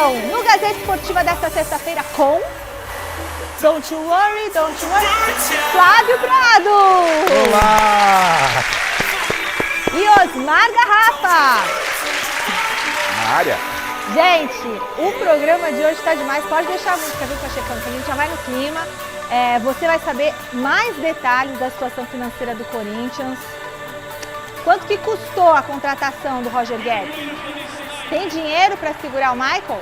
Everton, no Gazeta Esportiva desta sexta-feira com... Don't you worry, Flávio Prado. Olá! E Osmar Garrafa. Na área. Gente, o programa de hoje está demais. Pode deixar a música, viu, checando, que a gente já vai no clima. Você vai saber mais detalhes da situação financeira do Corinthians. Quanto que custou a contratação do Roger Guedes? Tem dinheiro para segurar o Michael?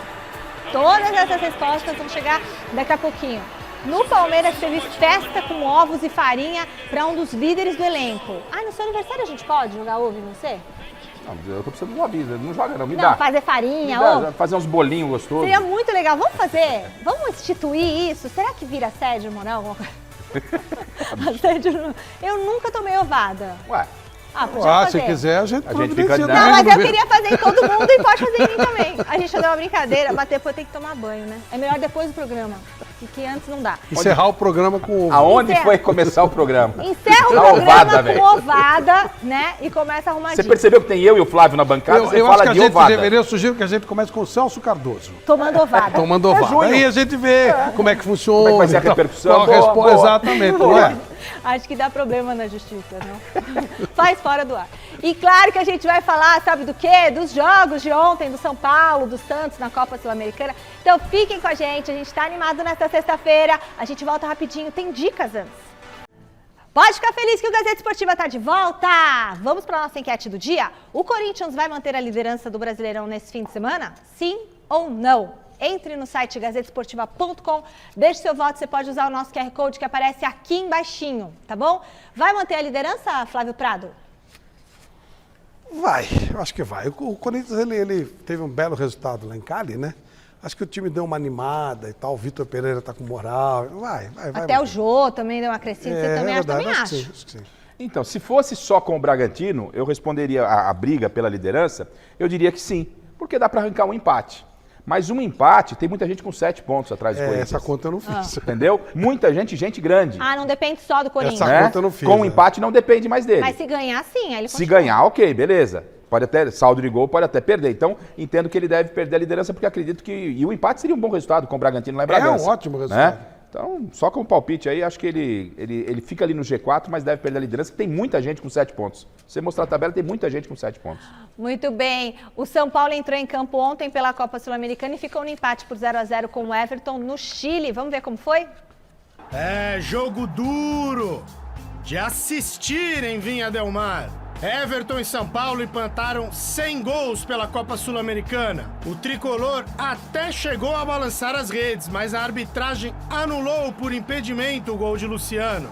Todas essas respostas vão chegar daqui a pouquinho. No Palmeiras teve festa com ovos e farinha para um dos líderes do elenco. No seu aniversário a gente pode jogar ovo em você? Não, eu tô precisando de uma vida. Não joga não, me Não, dá. fazer farinha, Me dá, ovo. fazer uns bolinhos gostosos. Seria muito legal. Vamos fazer? Vamos instituir isso? Será que vira assédio moral? Alguma coisa? Assédio? Eu nunca tomei ovada. Ué. Podia fazer. Se quiser, a gente fica de Não, mas eu queria fazer em todo mundo e pode fazer em mim também. A gente fazer uma brincadeira, bater depois tem que tomar banho, né? É melhor depois do programa, porque antes não dá. Encerrar o programa com ovo. Aonde foi começar o programa? Encerra o Na programa ovada, com ovada, né? E começa arrumadinho. Você percebeu que tem eu e o Flávio na bancada? Eu Você acho fala que a de gente ovada. deveria, eu sugiro que a gente comece com o Celso Cardoso. Tomando ovada. Tomando ovada. junho. Aí a gente vê como é que funciona. Como é que vai ser a então, repercussão? qual a Boa, resposta, boa. exatamente, não é? Acho que dá problema na justiça, não? Faz fora do ar. E claro que a gente vai falar, sabe do quê? Dos jogos de ontem, do São Paulo, do Santos na Copa Sul-Americana. Então fiquem com a gente tá animado nesta sexta-feira. A gente volta rapidinho, tem dicas antes. Pode ficar feliz que o Gazeta Esportiva tá de volta! Vamos para nossa enquete do dia? O Corinthians vai manter a liderança do Brasileirão nesse fim de semana? Sim ou não? Entre no site gazetesportiva.com, deixe seu voto, você pode usar o nosso QR Code que aparece aqui embaixinho, tá bom? Vai manter a liderança, Flávio Prado? Vai, eu acho que vai. O Corinthians, ele teve um belo resultado lá em Cali, né? Acho que o time deu uma animada e tal, o Vitor Pereira tá com moral. Vai. Até o Jô também deu uma crescida, você também acha? Também acho. Acho que sim. Então, se fosse só com o Bragantino, eu responderia a briga pela liderança, eu diria que sim, porque dá para arrancar um empate. Mas um empate, tem muita gente com 7 pontos atrás do Corinthians. Essa conta eu não fiz. Entendeu? Muita gente grande. Não depende só do Corinthians. Essa conta eu não fiz. Com o empate não depende mais dele. Mas se ganhar, sim, aí ele Se continua. ganhar, ok, beleza. Pode até, saldo de gol, pode até perder. Então, entendo que ele deve perder a liderança, porque acredito que... E o empate seria um bom resultado com o Bragantino lá em Bragança. É um ótimo resultado. Né? Então, só com o palpite aí, acho que ele fica ali no G4, mas deve perder a liderança, porque tem muita gente com 7 pontos. Se você mostrar a tabela, tem muita gente com 7 pontos. Muito bem. O São Paulo entrou em campo ontem pela Copa Sul-Americana e ficou no empate por 0-0 com o Everton no Chile. Vamos ver como foi? Jogo duro de assistir em Vinha del Mar. Everton e São Paulo empataram 100 gols pela Copa Sul-Americana. O tricolor até chegou a balançar as redes, mas a arbitragem anulou por impedimento o gol de Luciano.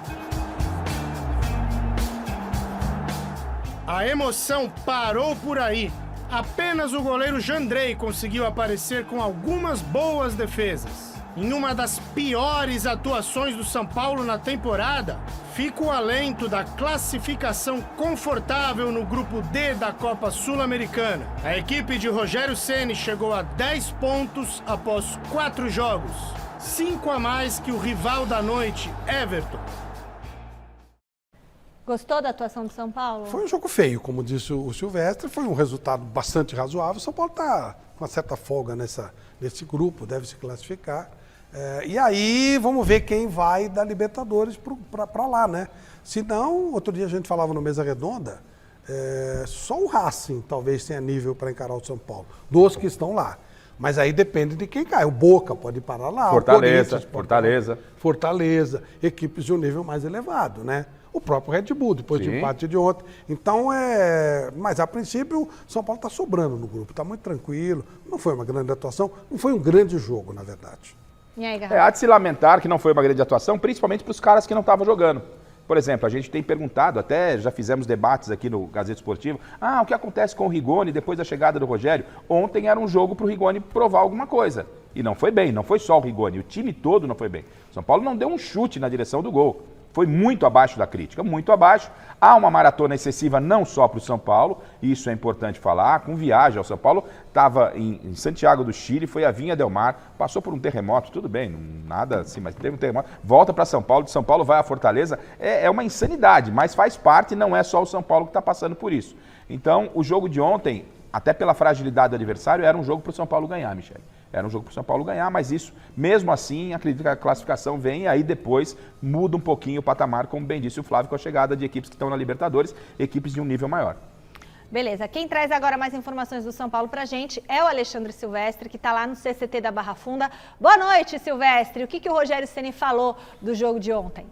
A emoção parou por aí. Apenas o goleiro Jandrei conseguiu aparecer com algumas boas defesas. Em uma das piores atuações do São Paulo na temporada, fica o alento da classificação confortável no grupo D da Copa Sul-Americana. A equipe de Rogério Ceni chegou a 10 pontos após 4 jogos, 5 a mais que o rival da noite, Everton. Gostou da atuação do São Paulo? Foi um jogo feio, como disse o Silvestre, foi um resultado bastante razoável. O São Paulo está com uma certa folga nesse grupo, deve se classificar. E aí, vamos ver quem vai da Libertadores para lá, né? Se não, outro dia a gente falava no Mesa Redonda, só o Racing talvez tenha nível para encarar o São Paulo, dos que estão lá. Mas aí depende de quem cai. O Boca pode parar lá, Fortaleza, equipes de um nível mais elevado, né? O próprio Red Bull, depois do empate de ontem. Então, mas a princípio, o São Paulo está sobrando no grupo, está muito tranquilo. Não foi uma grande atuação, não foi um grande jogo, na verdade. E aí, Garrafa? Há de se lamentar que não foi uma grande atuação, principalmente para os caras que não estavam jogando. Por exemplo, a gente tem perguntado, até já fizemos debates aqui no Gazeta Esportivo, o que acontece com o Rigoni depois da chegada do Rogério? Ontem era um jogo para o Rigoni provar alguma coisa. E não foi bem, não foi só o Rigoni, o time todo não foi bem. São Paulo não deu um chute na direção do gol. Foi muito abaixo da crítica, muito abaixo. Há uma maratona excessiva não só para o São Paulo, e isso é importante falar, com viagem ao São Paulo, estava em Santiago do Chile, foi a Vinha del Mar, passou por um terremoto, tudo bem, nada assim, mas teve um terremoto, volta para São Paulo, de São Paulo vai a Fortaleza, é uma insanidade, mas faz parte, não é só o São Paulo que está passando por isso. Então, o jogo de ontem, até pela fragilidade do adversário, era um jogo para o São Paulo ganhar, Michele. Era um jogo para o São Paulo ganhar, mas isso, mesmo assim, acredito que a classificação vem e aí depois muda um pouquinho o patamar, como bem disse o Flávio, com a chegada de equipes que estão na Libertadores, equipes de um nível maior. Beleza, quem traz agora mais informações do São Paulo pra gente é o Alexandre Silvestre, que está lá no CCT da Barra Funda. Boa noite, Silvestre. O que o Rogério Ceni falou do jogo de ontem?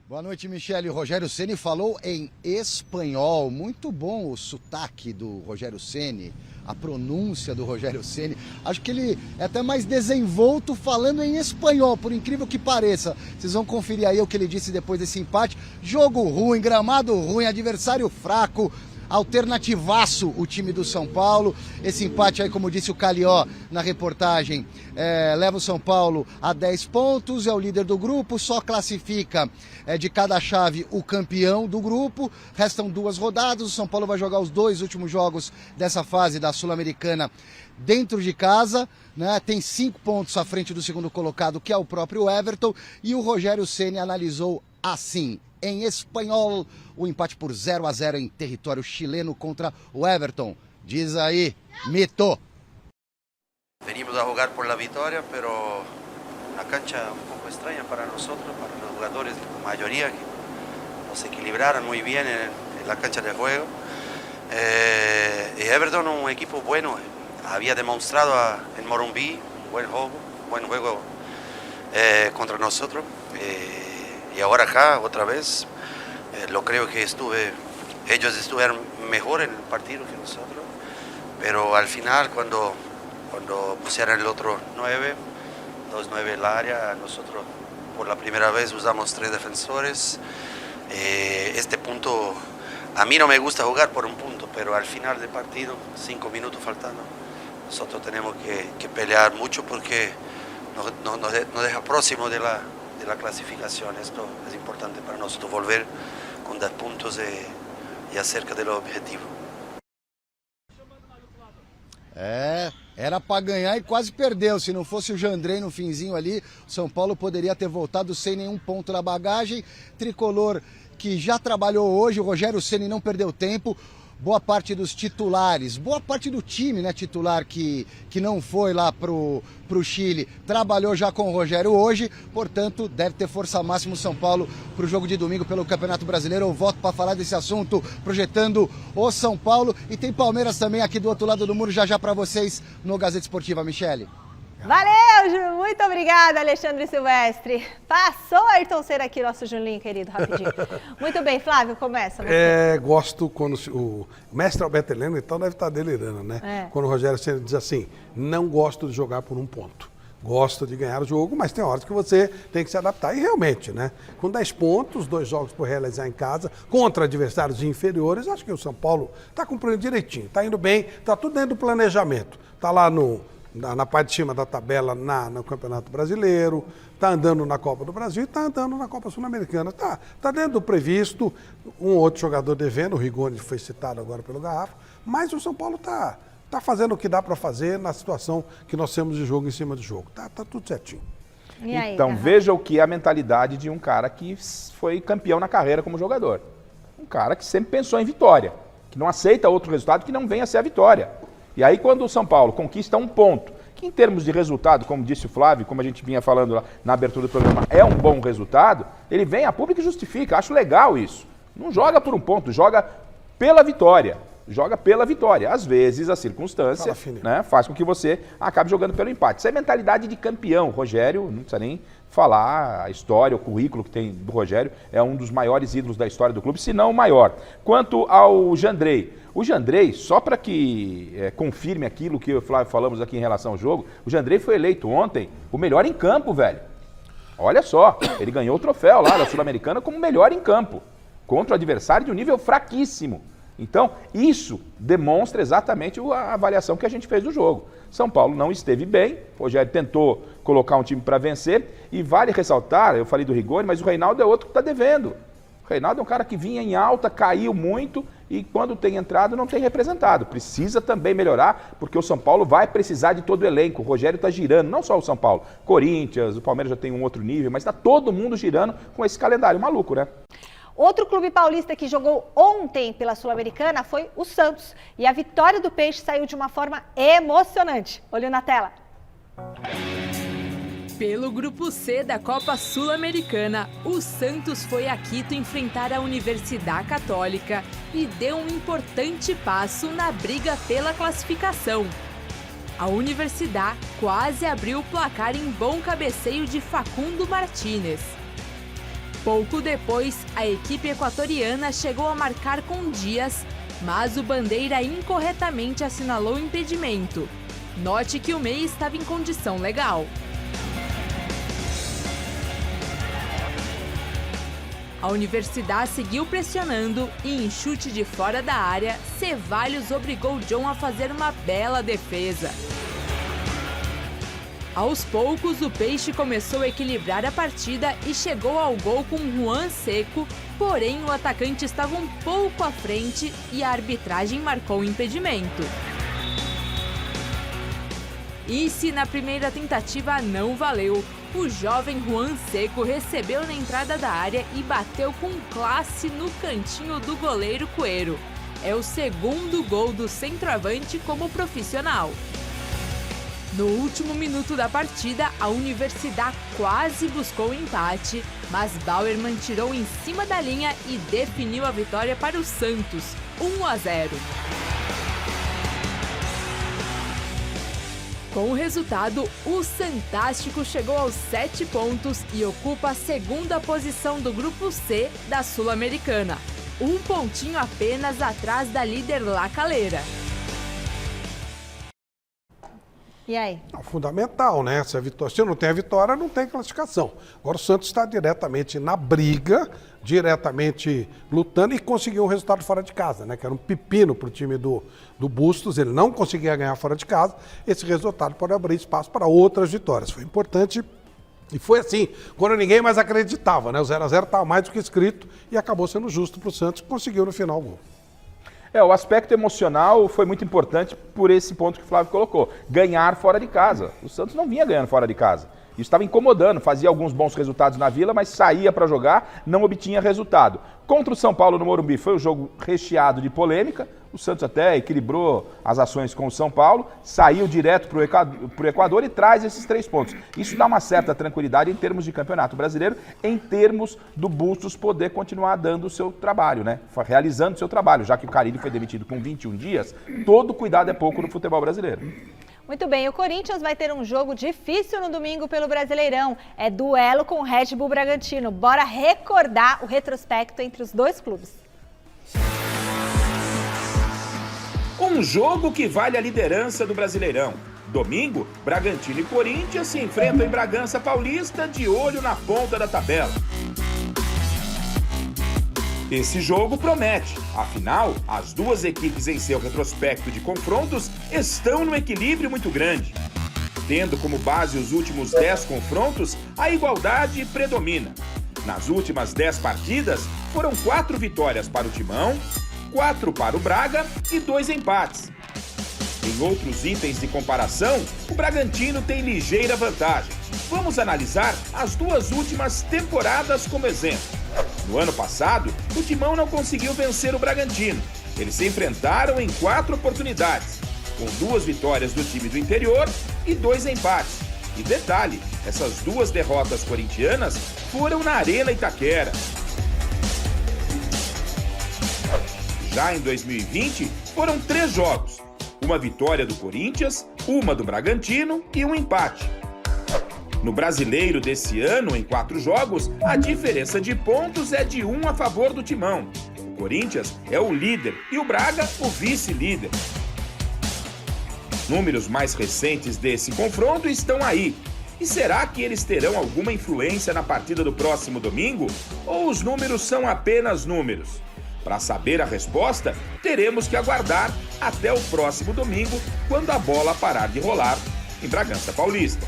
Boa noite, Michele. O Rogério Ceni falou em espanhol. Muito bom o sotaque do Rogério Ceni, a pronúncia do Rogério Ceni. Acho que ele é até mais desenvolto falando em espanhol, por incrível que pareça. Vocês vão conferir aí o que ele disse depois desse empate. Jogo ruim, gramado ruim, adversário fraco. Alternativaço o time do São Paulo. Esse empate aí, como disse o Calió na reportagem, leva o São Paulo a 10 pontos, é o líder do grupo, só classifica de cada chave o campeão do grupo. Restam 2 rodadas, o São Paulo vai jogar os 2 últimos jogos dessa fase da Sul-Americana dentro de casa, né? Tem 5 pontos à frente do segundo colocado, que é o próprio Everton, e o Rogério Ceni analisou assim, em espanhol, o empate por 0-0 em território chileno contra o Everton. Diz aí, Mito. Venimos a jugar por la victoria, pero una cancha un poco extraña para nosotros, para los jugadores, la mayoría que nos equilibraron muy bien en la cancha de juego. Y Everton, un equipo bueno, había demostrado en Morumbi un buen juego contra nosotros. Y ahora acá, otra vez, lo creo que ellos estuvieron mejor en el partido que nosotros, pero al final cuando pusieron el otro 9, 2-9 el área, nosotros por la primera vez usamos 3 defensores. Este punto, a mí no me gusta jugar por un punto, pero al final del partido, 5 minutos faltando, nosotros tenemos que pelear mucho porque nos deja próximo de la clasificación. Esto es importante para nosotros, volver con 10 puntos y acerca del objetivo. Era para ganhar e quase perdeu. Se não fosse o Jandrei no finzinho ali, o São Paulo poderia ter voltado sem nenhum ponto na bagagem. Tricolor que já trabalhou hoje, o Rogério Ceni não perdeu tempo. Boa parte dos titulares, boa parte do time, né, titular que não foi lá pro Chile, trabalhou já com o Rogério hoje, portanto, deve ter força máxima o São Paulo pro jogo de domingo pelo Campeonato Brasileiro. Eu volto para falar desse assunto, projetando o São Paulo, e tem Palmeiras também aqui do outro lado do muro já para vocês no Gazeta Esportiva, Michele. Valeu, Ju. Muito obrigada, Alexandre Silvestre. Passou o Ayrton Senna aqui, nosso Julinho querido, rapidinho. Muito bem, Flávio, começa. Gosto quando o mestre Alberto Heleno, então, deve estar delirando, né? Quando o Rogério Ceni diz assim, não gosto de jogar por um ponto. Gosto de ganhar o jogo, mas tem horas que você tem que se adaptar. E realmente, né? Com 10 pontos, 2 jogos por realizar em casa, contra adversários inferiores, acho que o São Paulo está cumprindo direitinho, está indo bem, está tudo dentro do planejamento. Está lá na parte de cima da tabela no Campeonato Brasileiro, está andando na Copa do Brasil e está andando na Copa Sul-Americana. Tá dentro do previsto, um outro jogador devendo, o Rigoni foi citado agora pelo Garrafa, mas o São Paulo está fazendo o que dá para fazer na situação que nós temos de jogo em cima de jogo. Tá tudo certinho. E aí, então, veja o que é a mentalidade de um cara que foi campeão na carreira como jogador. Um cara que sempre pensou em vitória, que não aceita outro resultado que não venha a ser a vitória. E aí, quando o São Paulo conquista um ponto, que em termos de resultado, como disse o Flávio, como a gente vinha falando lá na abertura do programa, é um bom resultado, ele vem a público e justifica. Acho legal isso. Não joga por um ponto, joga pela vitória. Joga pela vitória. Às vezes, a circunstância, né, faz com que você acabe jogando pelo empate. Isso é mentalidade de campeão. O Rogério, não precisa nem falar a história, o currículo que tem do Rogério, é um dos maiores ídolos da história do clube, se não o maior. Quanto ao Jandrei, o Jandrei, só para que confirme aquilo que eu e o Flávio falamos aqui em relação ao jogo, o Jandrei foi eleito ontem o melhor em campo, velho. Olha só, ele ganhou o troféu lá da Sul-Americana como melhor em campo, contra o adversário de um nível fraquíssimo. Então, isso demonstra exatamente a avaliação que a gente fez do jogo. São Paulo não esteve bem, o Rogério tentou colocar um time para vencer, e vale ressaltar, eu falei do Rigoni, mas o Reinaldo é outro que está devendo. O Reinaldo é um cara que vinha em alta, caiu muito, e quando tem entrado não tem representado. Precisa também melhorar, porque o São Paulo vai precisar de todo o elenco. O Rogério está girando, não só o São Paulo, Corinthians, o Palmeiras já tem um outro nível, mas está todo mundo girando com esse calendário maluco, né? Outro clube paulista que jogou ontem pela Sul-Americana foi o Santos. E a vitória do Peixe saiu de uma forma emocionante. Olho na tela. Pelo Grupo C da Copa Sul-Americana, o Santos foi a Quito enfrentar a Universidade Católica e deu um importante passo na briga pela classificação. A Universidade quase abriu o placar em bom cabeceio de Facundo Martínez. Pouco depois, a equipe equatoriana chegou a marcar com Dias, mas o Bandeira incorretamente assinalou o impedimento. Note que o meia estava em condição legal. A Universidade seguiu pressionando e, em chute de fora da área, Cevallos obrigou John a fazer uma bela defesa. Aos poucos, o Peixe começou a equilibrar a partida e chegou ao gol com Juan Seco, porém o atacante estava um pouco à frente e a arbitragem marcou o impedimento. E se na primeira tentativa não valeu, o jovem Juan Seco recebeu na entrada da área e bateu com classe no cantinho do goleiro Coelho. É o segundo gol do centroavante como profissional. No último minuto da partida, a Universidade quase buscou o empate, mas Bauerman tirou em cima da linha e definiu a vitória para o Santos, 1-0. Com o resultado, o Santástico chegou aos 7 pontos e ocupa a segunda posição do Grupo C da Sul-Americana, um pontinho apenas atrás da líder La Calera. E aí? Fundamental, né? Se não tem a vitória, não tem classificação. Agora o Santos está diretamente na briga, diretamente lutando e conseguiu um resultado fora de casa, né? Que era um pepino para o time do Bustos, ele não conseguia ganhar fora de casa. Esse resultado pode abrir espaço para outras vitórias. Foi importante e foi assim, quando ninguém mais acreditava, né? O 0-0 estava mais do que escrito e acabou sendo justo para o Santos, que conseguiu no final o gol. O aspecto emocional foi muito importante por esse ponto que o Flávio colocou. Ganhar fora de casa. O Santos não vinha ganhando fora de casa. Isso estava incomodando, fazia alguns bons resultados na Vila, mas saía para jogar, não obtinha resultado. Contra o São Paulo no Morumbi foi um jogo recheado de polêmica. O Santos até equilibrou as ações com o São Paulo, saiu direto para o Equador e traz esses 3 pontos. Isso dá uma certa tranquilidade em termos de campeonato brasileiro, em termos do Bustos poder continuar dando o seu trabalho, né? Realizando o seu trabalho, já que o Carille foi demitido com 21 dias, todo cuidado é pouco no futebol brasileiro. Muito bem, o Corinthians vai ter um jogo difícil no domingo pelo Brasileirão. É duelo com o Red Bull Bragantino. Bora recordar o retrospecto entre os dois clubes. Um jogo que vale a liderança do Brasileirão. Domingo, Bragantino e Corinthians se enfrentam em Bragança Paulista, de olho na ponta da tabela. Esse jogo promete, afinal, as duas equipes em seu retrospecto de confrontos estão no equilíbrio muito grande. Tendo como base os últimos 10 confrontos, a igualdade predomina. Nas últimas 10 partidas, foram 4 vitórias para o Timão, 4 para o Braga e 2 empates. Em outros itens de comparação, o Bragantino tem ligeira vantagem. Vamos analisar as 2 últimas temporadas como exemplo. No ano passado, o Timão não conseguiu vencer o Bragantino. Eles se enfrentaram em 4 oportunidades, com 2 vitórias do time do interior e 2 empates. E detalhe, essas 2 derrotas corintianas foram na Arena Itaquera. Já em 2020, foram 3 jogos. Uma vitória do Corinthians, uma do Bragantino e um empate. No Brasileiro desse ano, em 4 jogos, a diferença de pontos é de 1 a favor do Timão. O Corinthians é o líder e o Braga o vice-líder. Números mais recentes desse confronto estão aí. E será que eles terão alguma influência na partida do próximo domingo? Ou os números são apenas números? Para saber a resposta, teremos que aguardar até o próximo domingo, quando a bola parar de rolar em Bragança Paulista.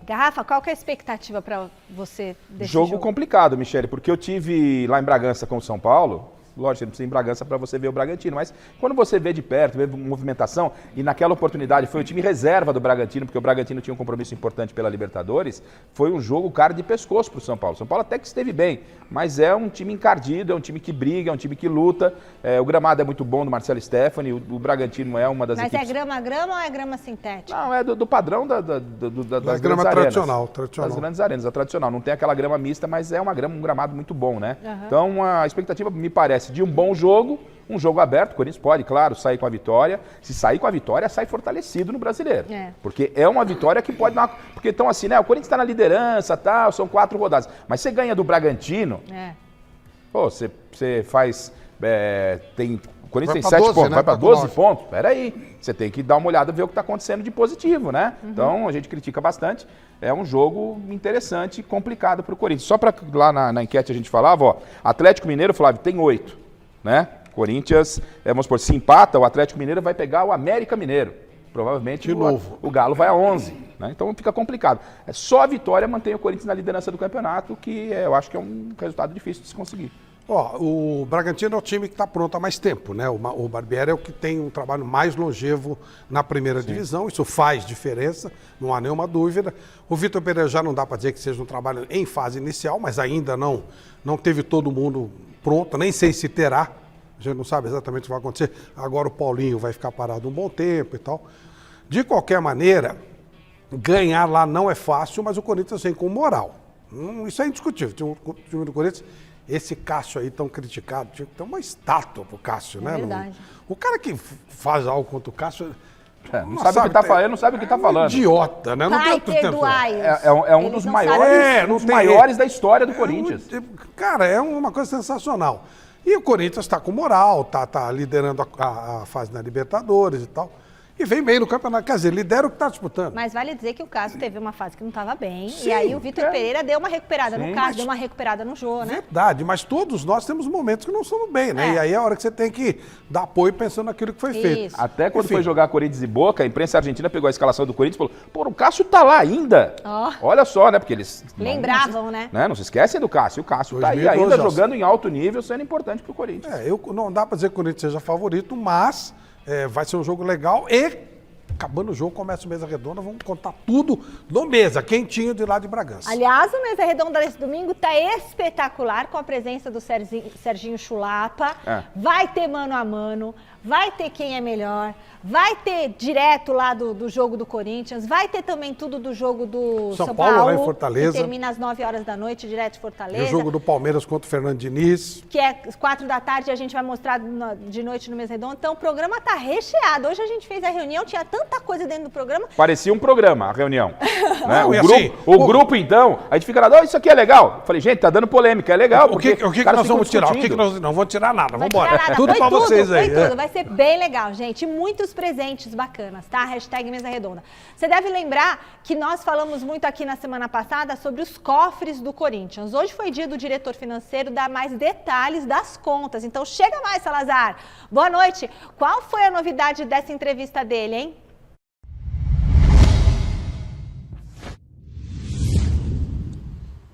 Garrafa, qual que é a expectativa para você desse jogo? Jogo complicado, Michele, porque eu tive lá em Bragança com o São Paulo, lógico, você não precisa ir em Bragança para você ver o Bragantino, mas quando você vê de perto, vê movimentação, e naquela oportunidade foi o time reserva do Bragantino, porque o Bragantino tinha um compromisso importante pela Libertadores, foi um jogo cara de pescoço para o São Paulo. São Paulo até que esteve bem, mas é um time encardido, é um time que briga, é um time que luta. O gramado é muito bom do Marcelo Stefani, o Bragantino é uma das Mas equipes... é grama ou é grama sintética? Não, é do padrão das grama grandes tradicional. Das grandes arenas, a tradicional. Não tem aquela grama mista, mas é um gramado muito bom, né? Uhum. Então, a expectativa me parece de um bom jogo, um jogo aberto. O Corinthians pode, claro, sair com a vitória. Se sair com a vitória, sai fortalecido no Brasileiro. Porque é uma vitória que pode dar uma... Porque então assim, né? O Corinthians está na liderança, tal, são 4 rodadas. Mas você ganha do Bragantino, pô, você faz... O Corinthians tem 7 pontos, vai para 12 pontos. Peraí, você tem que dar uma olhada e ver o que está acontecendo de positivo, né? Então, a gente critica bastante. É um jogo interessante e complicado para o Corinthians. Só para lá na enquete a gente falava, ó, Atlético Mineiro, Flávio, tem 8, né? Corinthians, vamos supor, se empata, o Atlético Mineiro vai pegar o América Mineiro. Provavelmente de novo. O Galo vai a 11, né? Então fica complicado. Só a vitória mantém o Corinthians na liderança do campeonato, que eu acho que é um resultado difícil de se conseguir. Ó, o Bragantino é o time que está pronto há mais tempo, né? O Barbieri é o que tem um trabalho mais longevo na primeira divisão, isso faz diferença, não há nenhuma dúvida. O Vitor Pereira já não dá para dizer que seja um trabalho em fase inicial, mas ainda não teve todo mundo pronto, nem sei se terá. A gente não sabe exatamente o que vai acontecer. Agora o Paulinho vai ficar parado um bom tempo e tal. De qualquer maneira, ganhar lá não é fácil, mas o Corinthians vem com moral. Isso é indiscutível. O time do Corinthians... Esse Cássio aí tão criticado, tinha que ter uma estátua pro Cássio, né? Verdade. O cara que faz algo contra o Cássio... não sabe o que tá falando, não sabe o que tá falando. Idiota, né? Não tem outro tempo. É um dos maiores da história do Corinthians. Cara, é uma coisa sensacional. E o Corinthians está com moral, tá liderando a fase na Libertadores e tal. E vem bem no campeonato, quer dizer, lidera o que está disputando. Mas vale dizer que o Cássio teve uma fase que não estava bem, e aí o Vitor Pereira deu uma recuperada no Cássio, deu uma recuperada no Jô, né? Verdade, mas todos nós temos momentos que não somos bem, né? E aí é a hora que você tem que dar apoio pensando naquilo que foi feito. Até quando foi jogar Corinthians e Boca, a imprensa argentina pegou a escalação do Corinthians e falou, pô, o Cássio tá lá ainda. Olha só, né? Porque eles... Lembravam, né? Não se esquecem do Cássio. O Cássio tá aí ainda jogando em alto nível, sendo importante pro Corinthians. Não dá para dizer que o Corinthians seja favorito, mas vai ser um jogo legal e... Acabando o jogo, começa o Mesa Redonda, vamos contar tudo no Mesa, quentinho de lá de Bragança. Aliás, o Mesa Redonda desse domingo tá espetacular com a presença do Serginho Chulapa. Vai ter mano a mano, vai ter quem é melhor, vai ter direto lá do jogo do Corinthians, vai ter também tudo do jogo do São Paulo lá em Fortaleza. Que termina às 9 horas da noite, direto de Fortaleza. E o jogo do Palmeiras contra o Fernando Diniz. Que é às 4 da tarde, a gente vai mostrar de noite no Mesa Redonda. Então o programa tá recheado. Hoje a gente fez a reunião, tinha tanta coisa dentro do programa. Parecia um programa, a reunião. Né? O grupo, então, a gente fica lá, isso aqui é legal. Eu falei, gente, tá dando polêmica, é legal. O que nós vamos tirar? Não vamos tirar nada, vamos embora. Tudo pra vocês aí. Vai ser bem legal, gente. E muitos presentes bacanas, tá? Hashtag Mesa Redonda. Você deve lembrar que nós falamos muito aqui na semana passada sobre os cofres do Corinthians. Hoje foi dia do diretor financeiro dar mais detalhes das contas. Então chega mais, Salazar. Boa noite. Qual foi a novidade dessa entrevista dele, hein?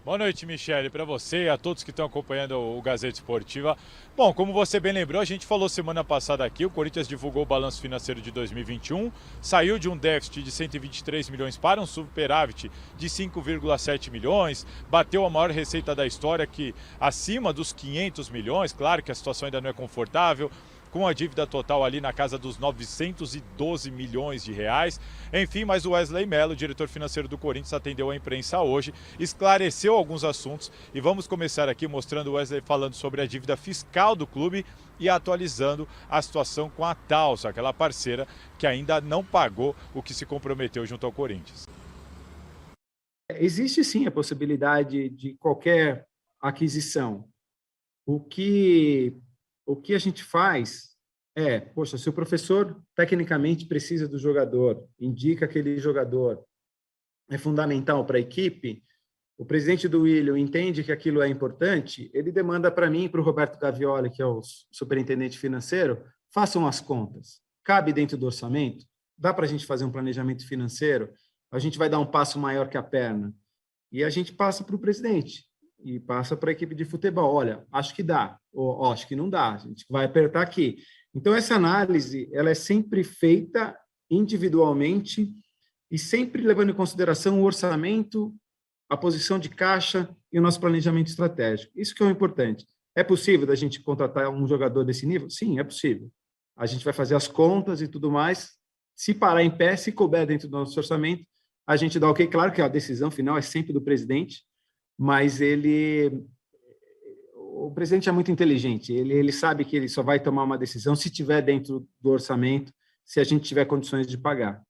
Boa noite, Michele, para você e a todos que estão acompanhando o Gazeta Esportiva. Bom, como você bem lembrou, a gente falou semana passada aqui, o Corinthians divulgou o balanço financeiro de 2021, saiu de um déficit de 123 milhões para um superávit de 5,7 milhões, bateu a maior receita da história, que acima dos 500 milhões, claro que a situação ainda não é confortável, com a dívida total ali na casa dos 912 milhões de reais. Enfim, mas o Wesley Mello, diretor financeiro do Corinthians, atendeu a imprensa hoje, esclareceu alguns assuntos e vamos começar aqui mostrando o Wesley falando sobre a dívida fiscal do clube e atualizando a situação com a Talsa, aquela parceira que ainda não pagou o que se comprometeu junto ao Corinthians. Existe sim a possibilidade de qualquer aquisição. O que a gente faz poxa, se o professor tecnicamente precisa do jogador, indica aquele jogador, é fundamental para a equipe, o presidente do Willian entende que aquilo é importante, ele demanda para mim e para o Roberto Gavioli, que é o superintendente financeiro, façam as contas. Cabe dentro do orçamento? Dá para a gente fazer um planejamento financeiro? A gente vai dar um passo maior que a perna. E a gente passa para o presidente. e passa para a equipe de futebol. Olha, acho que dá, ou acho que não dá, a gente vai apertar aqui. Então, essa análise ela é sempre feita individualmente e sempre levando em consideração o orçamento, a posição de caixa e o nosso planejamento estratégico. Isso que é o importante. É possível da gente contratar um jogador desse nível? Sim, é possível. A gente vai fazer as contas e tudo mais. Se parar em pé, se couber dentro do nosso orçamento, a gente dá ok. Claro que a decisão final é sempre do presidente, mas o presidente é muito inteligente. Ele sabe que ele só vai tomar uma decisão se estiver dentro do orçamento, se a gente tiver condições de pagar.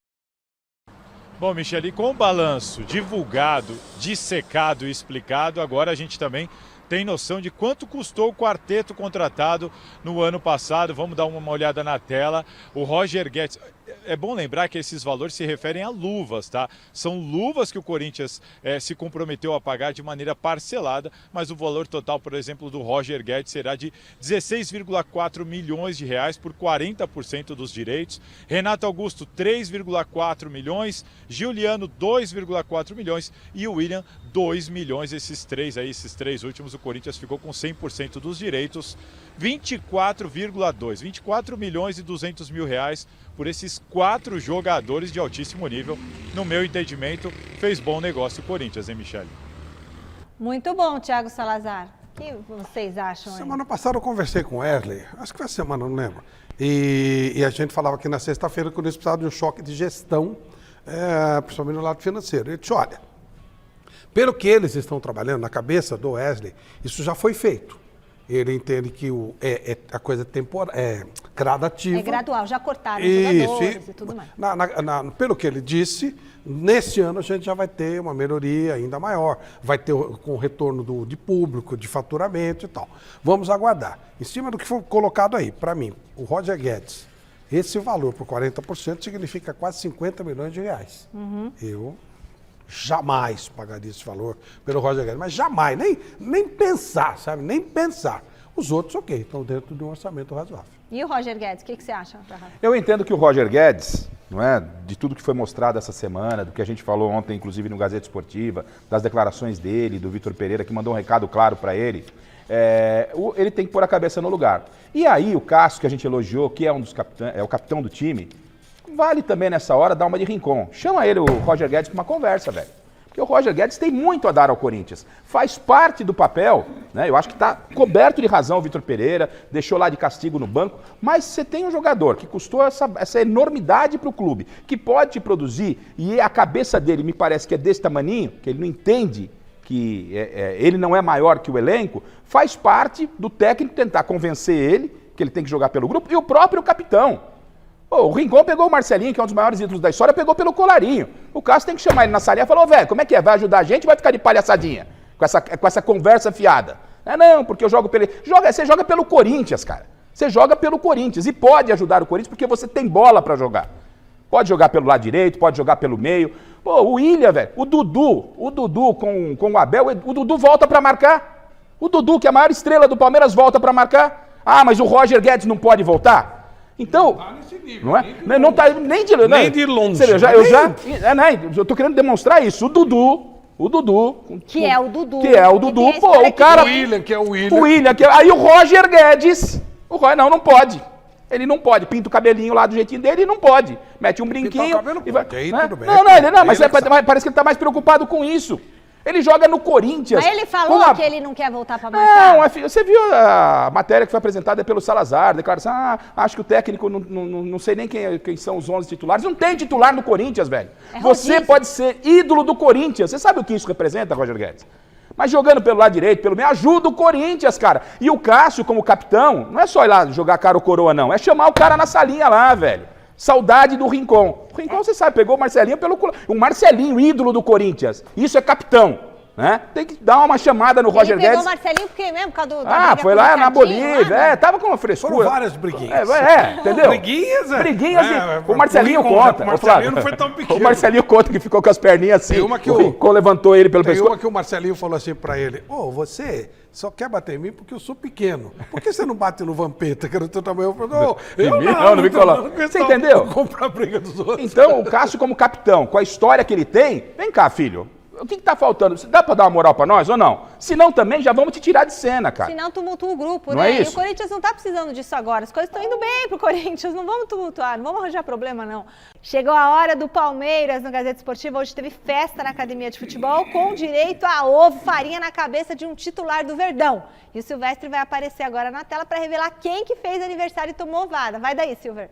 Bom, Michele, com o balanço divulgado, dissecado e explicado, agora a gente também tem noção de quanto custou o quarteto contratado no ano passado. Vamos dar uma olhada na tela. O Roger Guedes... É bom lembrar que esses valores se referem a luvas, tá? São luvas que o Corinthians se comprometeu a pagar de maneira parcelada, mas o valor total, por exemplo, do Roger Guedes será de 16,4 milhões de reais por 40% dos direitos. Renato Augusto, 3,4 milhões. Juliano, 2,4 milhões. E o William, 2 milhões. Esses três últimos, o Corinthians ficou com 100% dos direitos. 24 milhões e 200 mil reais por esses 4 jogadores de altíssimo nível. No meu entendimento, fez bom negócio o Corinthians, hein, Michele? Muito bom, Thiago Salazar. O que vocês acham aí? Semana passada eu conversei com o Wesley, acho que foi a semana, não lembro. E a gente falava que na sexta-feira que eles precisavam de um choque de gestão, principalmente no lado financeiro. Ele disse, olha, pelo que eles estão trabalhando na cabeça do Wesley, isso já foi feito. Ele entende que a coisa é gradativa. É gradual, já cortaram os jogadores e tudo mais. Pelo que ele disse, nesse ano a gente já vai ter uma melhoria ainda maior. Vai ter com o retorno de público, de faturamento e tal. Vamos aguardar. Em cima do que foi colocado aí, para mim, o Roger Guedes, esse valor por 40% significa quase 50 milhões de reais. Eu jamais pagaria esse valor pelo Roger Guedes, mas jamais, nem pensar, sabe? Nem pensar. Os outros, ok, estão dentro de um orçamento razoável. E o Roger Guedes, o que você acha? Eu entendo que o Roger Guedes, não é, de tudo que foi mostrado essa semana, do que a gente falou ontem, inclusive no Gazeta Esportiva, das declarações dele, do Vitor Pereira, que mandou um recado claro para ele, ele tem que pôr a cabeça no lugar. E aí o Cássio, que a gente elogiou, que é um dos é o capitão do time, vale também nessa hora dar uma de Rincon. Chama ele, o Roger Guedes, para uma conversa, velho. Porque o Roger Guedes tem muito a dar ao Corinthians. Faz parte do papel, né? Eu acho que está coberto de razão o Vitor Pereira, deixou lá de castigo no banco, mas você tem um jogador que custou essa enormidade para o clube, que pode te produzir, e a cabeça dele me parece que é desse tamaninho, que ele não entende que ele não é maior que o elenco, faz parte do técnico tentar convencer ele que ele tem que jogar pelo grupo, e o próprio capitão. O Rincon pegou o Marcelinho, que é um dos maiores ídolos da história, pegou pelo colarinho. O Cássio tem que chamar ele na salinha e falar, velho, como é que é? Vai ajudar a gente ou vai ficar de palhaçadinha? Com essa conversa fiada. Não, porque eu jogo pelo... Você joga pelo Corinthians, cara. Você joga pelo Corinthians e pode ajudar o Corinthians porque você tem bola pra jogar. Pode jogar pelo lado direito, pode jogar pelo meio. Pô, o William, velho, o Dudu com o Abel, o Dudu volta pra marcar. O Dudu, que é a maior estrela do Palmeiras, volta pra marcar. Ah, mas o Roger Guedes não pode voltar? Então, não tá nesse nível, não é? Não tá nem de longe. Eu tô querendo demonstrar isso. O Dudu. Que é o Dudu. Pô, o cara. O William, que é o William. O William, aí o Roger Guedes. Não pode. Ele não pode. Pinta o cabelinho lá do jeitinho dele e não pode. Mete um brinquinho. E vai... Aí, tudo bem. Mas parece que ele tá mais preocupado com isso. Ele joga no Corinthians. Mas ele falou que ele não quer voltar para marcar? Não, você viu a matéria que foi apresentada pelo Salazar, declaração, acho que o técnico, não sei nem quem são os 11 titulares. Não tem titular no Corinthians, velho. Você pode ser ídolo do Corinthians. Você sabe o que isso representa, Roger Guedes? Mas jogando pelo lado direito, pelo meio, ajuda o Corinthians, cara. E o Cássio, como capitão, não é só ir lá jogar cara ou coroa, não. É chamar o cara na salinha lá, velho. Saudade do Rincon. O Rincon, você sabe, pegou o Marcelinho o Marcelinho, ídolo do Corinthians. Isso é capitão, né? Tem que dar uma chamada no Roger Guedes. Ele pegou o Marcelinho porque mesmo, por causa da foi lá na Bolívia, tava com uma frescura. Foram várias briguinhas. Entendeu? Briguinhas, o Marcelinho conta. O Marcelinho não foi tão pequeno. O Marcelinho conta que ficou com as perninhas assim. O Rincon levantou ele pelo pescoço. Tem uma que o Marcelinho falou assim pra ele, você só quer bater em mim porque eu sou pequeno. Por que você não bate no Vampeta, que era o teu tamanho? Não me coloca. Você entendeu? Comprar a briga dos outros. Então, o Cássio como capitão, com a história que ele tem, vem cá, filho. O que tá faltando? Dá pra dar uma moral pra nós ou não? Se não, também já vamos te tirar de cena, cara. Se não, tumultua o grupo, não né? É isso? E o Corinthians não tá precisando disso agora. As coisas estão indo bem pro Corinthians. Não vamos tumultuar, não vamos arranjar problema, não. Chegou a hora do Palmeiras no Gazeta Esportiva. Hoje teve festa na academia de futebol com direito a ovo, farinha na cabeça de um titular do Verdão. E o Silvestre vai aparecer agora na tela para revelar quem que fez aniversário e tomou ovada. Vai daí, Silver.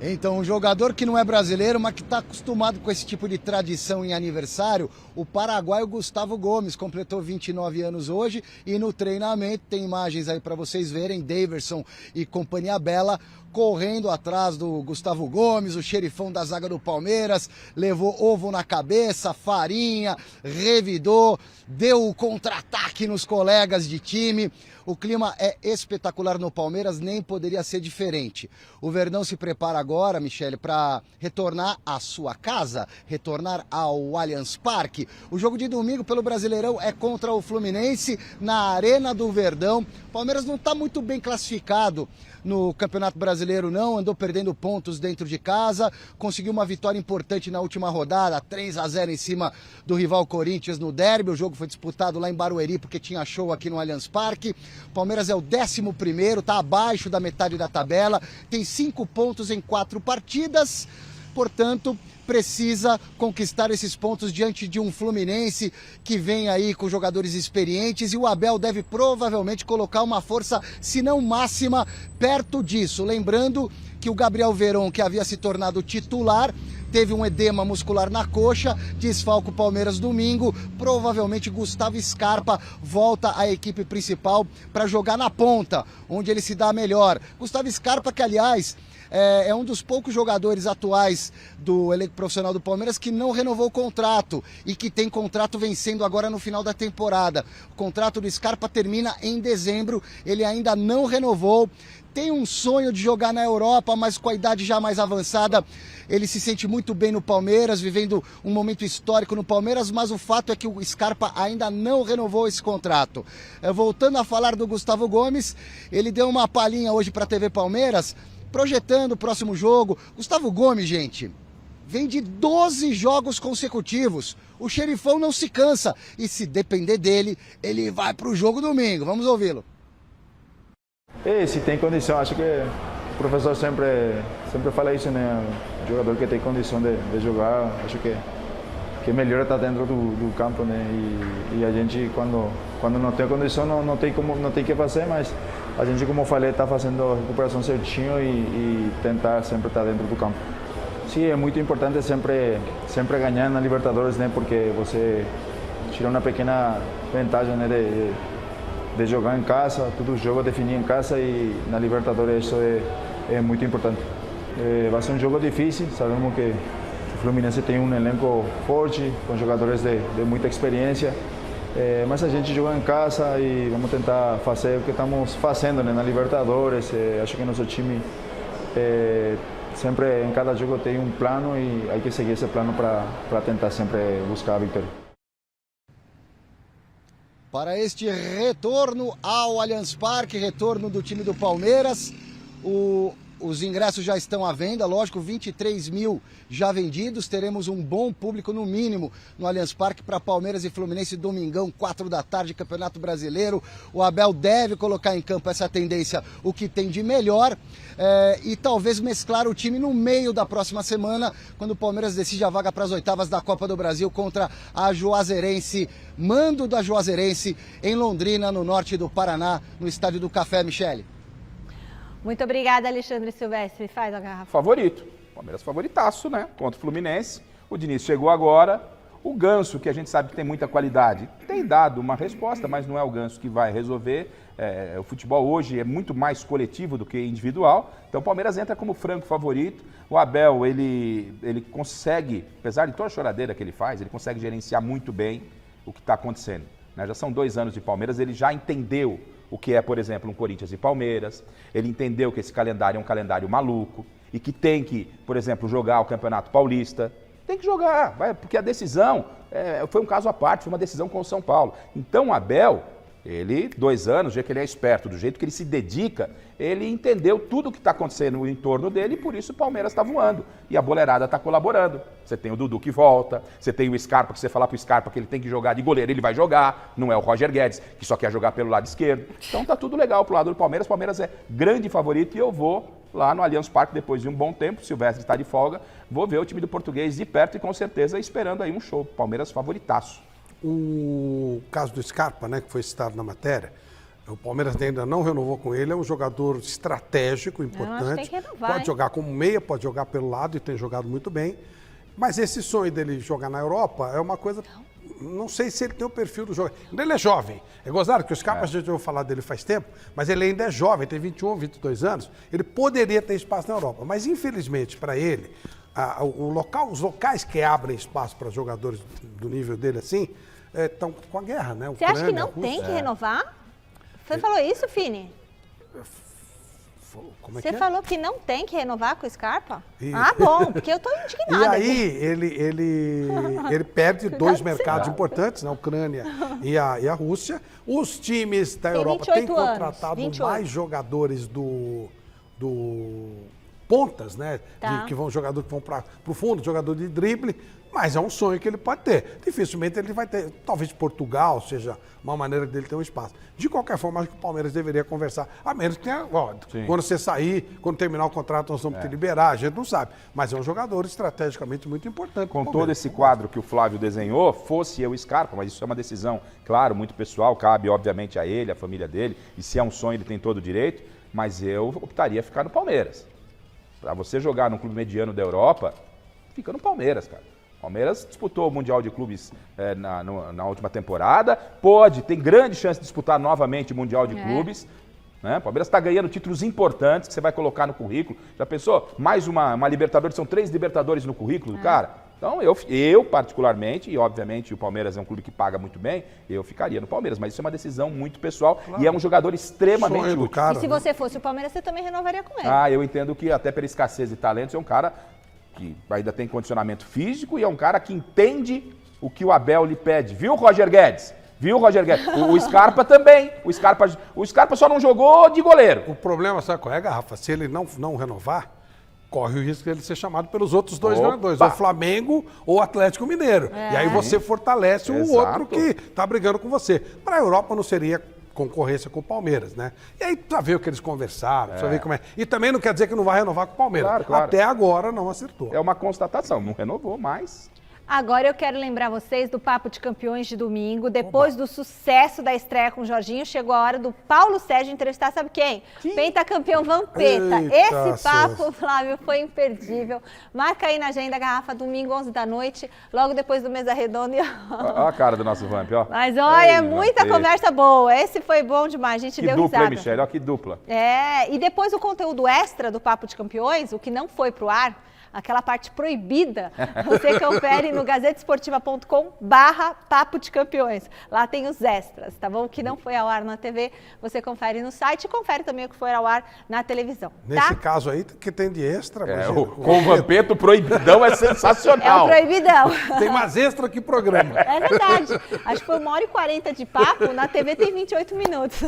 Então, um jogador que não é brasileiro, mas que está acostumado com esse tipo de tradição em aniversário, o paraguaio Gustavo Gomes completou 29 anos hoje e no treinamento tem imagens aí para vocês verem, Daverson e companhia bela correndo atrás do Gustavo Gomes, o xerifão da zaga do Palmeiras, levou ovo na cabeça, farinha, revidou, deu o contra-ataque nos colegas de time. O clima é espetacular no Palmeiras, nem poderia ser diferente. O Verdão se prepara agora, Michele, para retornar à sua casa, retornar ao Allianz Parque. O jogo de domingo pelo Brasileirão é contra o Fluminense na Arena do Verdão. O Palmeiras não está muito bem classificado no Campeonato Brasileiro, não, andou perdendo pontos dentro de casa, conseguiu uma vitória importante na última rodada, 3-0 em cima do rival Corinthians no derby. O jogo foi disputado lá em Barueri porque tinha show aqui no Allianz Parque. O Palmeiras é o 11º, está abaixo da metade da tabela, tem 5 pontos em 4 partidas, portanto precisa conquistar esses pontos diante de um Fluminense que vem aí com jogadores experientes, e o Abel deve provavelmente colocar uma força, se não máxima, perto disso. Lembrando que o Gabriel Veron, que havia se tornado titular, teve um edema muscular na coxa, desfalca o Palmeiras domingo, provavelmente Gustavo Scarpa volta à equipe principal para jogar na ponta, onde ele se dá melhor. Gustavo Scarpa, que aliás é um dos poucos jogadores atuais do elenco profissional do Palmeiras que não renovou o contrato e que tem contrato vencendo agora no final da temporada. O contrato do Scarpa termina em dezembro, ele ainda não renovou. Tem um sonho de jogar na Europa, mas com a idade já mais avançada, ele se sente muito bem no Palmeiras, vivendo um momento histórico no Palmeiras, mas o fato é que o Scarpa ainda não renovou esse contrato. Voltando a falar do Gustavo Gomes, ele deu uma palhinha hoje para a TV Palmeiras, projetando o próximo jogo. Gustavo Gomes, gente, vem de 12 jogos consecutivos. O xerifão não se cansa e, se depender dele, ele vai para o jogo domingo. Vamos ouvi-lo. Se tem condição, acho que o professor sempre fala isso, né? O jogador que tem condição de jogar, acho que melhor está dentro do campo, né? E a gente, quando não tem condição, não tem que fazer, mas a gente, como eu falei, está fazendo a recuperação certinho e tentar sempre estar dentro do campo. Sim, é muito importante sempre ganhar na Libertadores, né? Porque você tira uma pequena vantagem, né? De jogar em casa, todo jogo definir em casa, e na Libertadores isso é muito importante. Vai ser um jogo difícil, sabemos que o Fluminense tem um elenco forte, com jogadores de muita experiência, mas a gente joga em casa e vamos tentar fazer o que estamos fazendo, né, na Libertadores. Acho que nosso time sempre em cada jogo tem um plano e há que seguir esse plano para tentar sempre buscar a vitória. Para este retorno ao Allianz Parque, retorno do time do Palmeiras, os ingressos já estão à venda, lógico, 23 mil já vendidos. Teremos um bom público, no mínimo, no Allianz Parque para Palmeiras e Fluminense, domingão, 4 da tarde, Campeonato Brasileiro. O Abel deve colocar em campo essa tendência, o que tem de melhor, e talvez mesclar o time no meio da próxima semana, quando o Palmeiras decide a vaga para as oitavas da Copa do Brasil contra a Juazeirense, mando da Juazeirense, em Londrina, no norte do Paraná, no Estádio do Café. Michele. Muito obrigada, Alexandre Silvestre. Faz a garrafa. Favorito. Palmeiras favoritaço, né? Contra o Fluminense. O Diniz chegou agora. O Ganso, que a gente sabe que tem muita qualidade, tem dado uma resposta, mas não é o Ganso que vai resolver. O futebol hoje é muito mais coletivo do que individual. Então o Palmeiras entra como franco favorito. O Abel, ele consegue, apesar de toda a choradeira que ele faz, ele consegue gerenciar muito bem o que está acontecendo, né? Já são 2 anos de Palmeiras, ele já entendeu o que é, por exemplo, um Corinthians e Palmeiras. Ele entendeu que esse calendário é um calendário maluco e que tem que, por exemplo, jogar o Campeonato Paulista. Tem que jogar, porque a decisão foi um caso à parte, foi uma decisão com o São Paulo. Então o Abel, Ele, 2 anos, do jeito que ele é esperto, do jeito que ele se dedica, ele entendeu tudo o que está acontecendo em torno dele e por isso o Palmeiras está voando. E a boleirada está colaborando. Você tem o Dudu que volta, você tem o Scarpa, que você falar para o Scarpa que ele tem que jogar de goleiro, ele vai jogar. Não é o Roger Guedes, que só quer jogar pelo lado esquerdo. Então tá tudo legal pro lado do Palmeiras. O Palmeiras é grande favorito e eu vou lá no Allianz Parque depois de um bom tempo. O Silvestre está de folga. Vou ver o time do Português de perto e com certeza esperando aí um show. Palmeiras favoritaço. O caso do Scarpa, né, que foi citado na matéria, o Palmeiras ainda não renovou com ele, é um jogador estratégico, importante. Pode jogar como meia, pode jogar pelo lado e tem jogado muito bem. Mas esse sonho dele jogar na Europa é uma coisa... Não sei se ele tem o perfil do jogador. Ele é jovem. É gozado que o Scarpa, a gente ouviu falar dele faz tempo, mas ele ainda é jovem, tem 21, 22 anos. Ele poderia ter espaço na Europa. Mas, infelizmente, para ele, os locais que abrem espaço para jogadores do nível dele assim, estão com a guerra, né? Você acha que não tem que renovar? Você falou isso, Fini? Você falou que não tem que renovar com o Scarpa? Ah, bom, porque eu tô indignada. E aí, ele perde 2 mercados importantes, na Ucrânia e a Rússia. Os times da Europa têm contratado mais jogadores do pontas, né? Que vão jogadores que vão para o fundo, jogador de drible. Mas é um sonho que ele pode ter. Dificilmente ele vai ter, talvez Portugal seja uma maneira dele ter um espaço. De qualquer forma, acho que o Palmeiras deveria conversar. A menos que tenha, quando você sair, quando terminar o contrato, nós vamos te liberar, a gente não sabe. Mas é um jogador estrategicamente muito importante. Com todo esse quadro que o Flávio desenhou, fosse eu Scarpa, mas isso é uma decisão, claro, muito pessoal, cabe obviamente a ele, a família dele, e se é um sonho ele tem todo o direito, mas eu optaria ficar no Palmeiras. Para você jogar num clube mediano da Europa, fica no Palmeiras, cara. Palmeiras disputou o Mundial de Clubes na última temporada, tem grande chance de disputar novamente o Mundial de Clubes. Né? Palmeiras está ganhando títulos importantes que você vai colocar no currículo. Já pensou? Mais uma Libertadores, são 3 Libertadores no currículo do cara. Então eu particularmente, e obviamente o Palmeiras é um clube que paga muito bem, eu ficaria no Palmeiras, mas isso é uma decisão muito pessoal e é um jogador extremamente útil. Cara, e se você fosse o Palmeiras, você também renovaria com ele? Eu entendo que até pela escassez de talentos é um cara que ainda tem condicionamento físico e é um cara que entende o que o Abel lhe pede. Viu, Roger Guedes? O Scarpa também. O Scarpa só não jogou de goleiro. O problema, sabe qual é, Garrafa? Se ele não renovar, corre o risco de ele ser chamado pelos outros 2 jogadores, ou Flamengo ou Atlético Mineiro. E aí você fortalece o outro que está brigando com você. Para a Europa não seria concorrência com o Palmeiras, né? E aí precisa ver o que eles conversaram, precisa ver como é. E também não quer dizer que não vai renovar com o Palmeiras. Claro. Até agora não acertou. É uma constatação, não renovou mais. Agora eu quero lembrar vocês do Papo de Campeões de domingo. Depois do sucesso da estreia com o Jorginho, chegou a hora do Paulo Sérgio entrevistar, sabe quem? Pentacampeão Vampeta. Esse papo, Flávio, foi imperdível. Marca aí na agenda, Garrafa, domingo, 11 da noite, logo depois do Mesa Redonda. Olha a cara do nosso Vamp, ó. Mas olha, é muita conversa boa. Esse foi bom demais, a gente deu risada. Que dupla, hein, Michele? Olha que dupla. E depois o conteúdo extra do Papo de Campeões, o que não foi pro ar, aquela parte proibida, você confere no gazetesportiva.com/papo de campeões. Lá tem os extras, tá bom? O que não foi ao ar na TV, você confere no site e confere também o que foi ao ar na televisão. Nesse caso aí, que tem de extra. Com o Vampeta, o proibidão é sensacional. É o proibidão. Tem mais extra que programa. É verdade. Acho que foi 1h40 de papo, na TV tem 28 minutos.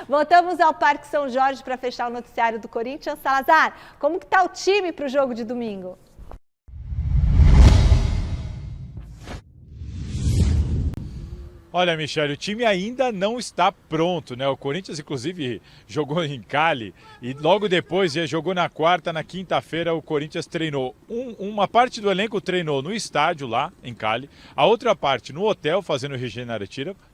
Voltamos ao Parque São Jorge para fechar o noticiário do Corinthians. Salazar, como que tá o time para o jogo de domingo? Olha, Michele, o time ainda não está pronto, né? O Corinthians, inclusive, jogou em Cali e logo depois jogou na quarta, na quinta-feira, o Corinthians treinou. Uma parte do elenco treinou no estádio lá, em Cali, a outra parte no hotel, fazendo